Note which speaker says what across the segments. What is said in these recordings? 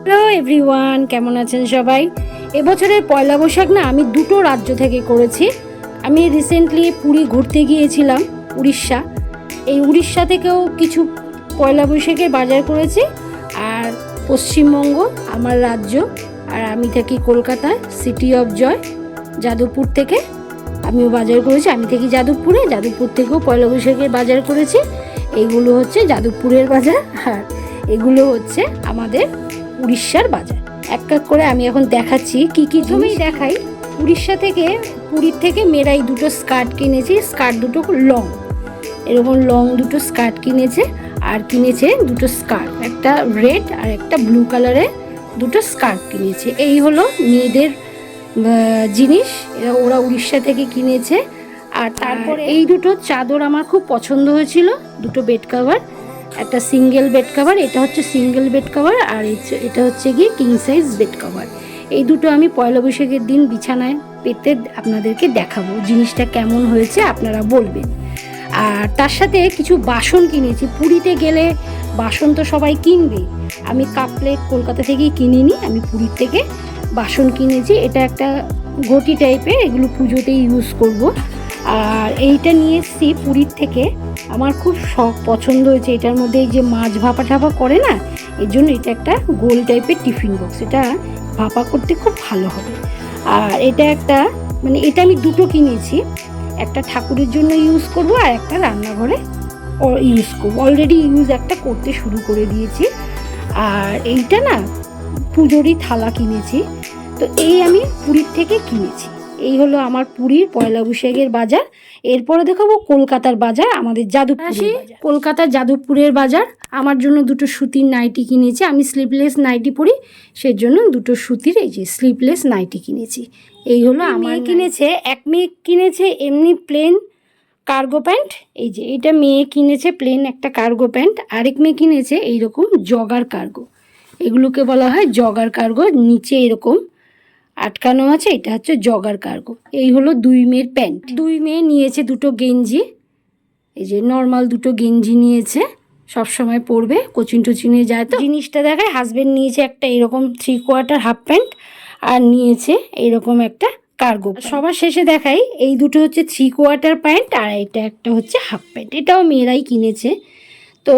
Speaker 1: Hello everyone, কেমন আছেন সবাই? এবছরের পয়লা বৈশাখ না আমি দুটো রাজ্য থেকে করেছি। আমি রিসেন্টলি পুরী ঘুরতে গিয়েছিলাম, উড়িষ্যা। এই উড়িষ্যা থেকেও কিছু পয়লা বৈশাখের বাজার করেছি। আর পশ্চিমবঙ্গ আমার রাজ্য, আর আমি থাকি কলকাতায়, সিটি অফ জয়, যাদবপুর থেকে আমিও বাজার করেছি। আমি থাকি যাদবপুরে, যাদবপুর থেকেও পয়লা বৈশাখের বাজার করেছি। এইগুলো হচ্ছে যাদবপুরের বাজার, আর এগুলো হচ্ছে আমাদের উড়িষ্যার বাজার। এক এক করে আমি এখন দেখাচ্ছি কি কি জমিই দেখাই। উড়িষ্যা থেকে, পুরীর থেকে মেয়েরাই দুটো স্কার্ট কিনেছি। স্কার্ট দুটো লং, এরকম লং দুটো স্কার্ট কিনেছে। আর কিনেছে দুটো স্কার্ট, একটা রেড আর একটা ব্লু কালারের দুটো স্কার্ট কিনেছে। এই হলো মেয়েদের জিনিস, ওরা উড়িষ্যা থেকে কিনেছে। আর তারপরে এই দুটো চাদর আমার খুব পছন্দ হয়েছিল, দুটো বেড কভার। একটা সিঙ্গেল বেড কভার, এটা হচ্ছে সিঙ্গেল বেড কভার, আর এটা হচ্ছে গিয়ে কিং সাইজ বেড কভার। এই দুটো আমি পয়লা বৈশাখের দিন বিছানায় পেতে আপনাদেরকে দেখাবো, জিনিসটা কেমন হয়েছে আপনারা বলবেন। আর তার সাথে কিছু বাসন কিনেছি। পুরীতে গেলে বাসন তো সবাই কিনবে, আমি কাপ প্লেট কলকাতা থেকেই কিনিনি, আমি পুরীর থেকে বাসন কিনেছি। এটা একটা ঘটি টাইপের, এগুলো পুজোতেই ইউজ করব। আর এইটা নিয়ে এসেছি পুরীর থেকে, আমার খুব শখ, পছন্দ হয়েছে। এটার মধ্যে এই যে মাছ ভাপা ঠাপা করে না, এর জন্য এটা একটা গোল টাইপের টিফিন বক্স, এটা ভাপা করতে খুব ভালো হবে। আর এটা একটা, মানে এটা আমি দুটো কিনেছি, একটা ঠাকুরের জন্য ইউজ করব আর একটা রান্নাঘরে ইউজ করবো। অলরেডি ইউজ একটা করতে শুরু করে দিয়েছি। আর এইটা না পুজোরই থালা কিনেছি। তো এই আমি পুরীর থেকে কিনেছি। এই হলো আমার পুরীর পয়লা বৈশাখের বাজার। এরপরে দেখাবো কলকাতার বাজার, আমাদের যাদবপুর। কলকাতার যাদবপুরের বাজার। আমার জন্য দুটো সুতির নাইটি কিনেছি, আমি স্লিভলেস নাইটি পরি, সেজন্য দুটো সুতির এই যে স্লিভলেস নাইটি কিনেছি। এই হলো আমার কিনেছে, এক মেয়ে কিনেছে এমনি প্লেন কার্গো প্যান্ট, এই যে এটা মেয়ে কিনেছে প্লেন একটা কার্গো প্যান্ট। আরেক মেয়ে কিনেছে এইরকম জগার কার্গো, এগুলোকে বলা হয় জগার কার্গো, নিচে এরকম আটকানো আছে, এটা হচ্ছে জগার কার্গো। এই হলো দুই মেয়ের প্যান্ট। দুই মেয়ে নিয়েছে দুটো গেঞ্জি, এই যে নর্মাল দুটো গেঞ্জি নিয়েছে, সব সময় পরবে, কোচিং টোচিংয়ে যায় তো। জিনিসটা দেখায়, হাজবেন্ড নিয়েছে একটা এরকম 3/4 হাফ প্যান্ট, আর নিয়েছে এইরকম একটা কার্গো। সবার শেষে দেখাই, এই দুটো হচ্ছে 3/4 প্যান্ট, আর এটা একটা হচ্ছে হাফ প্যান্ট, এটাও মেয়েরাই কিনেছে। তো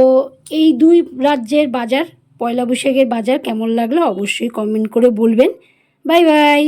Speaker 1: এই দুই রাজ্যের বাজার, পয়লা বৈশাখের বাজার কেমন লাগলো অবশ্যই কমেন্ট করে বলবেন। Bye bye.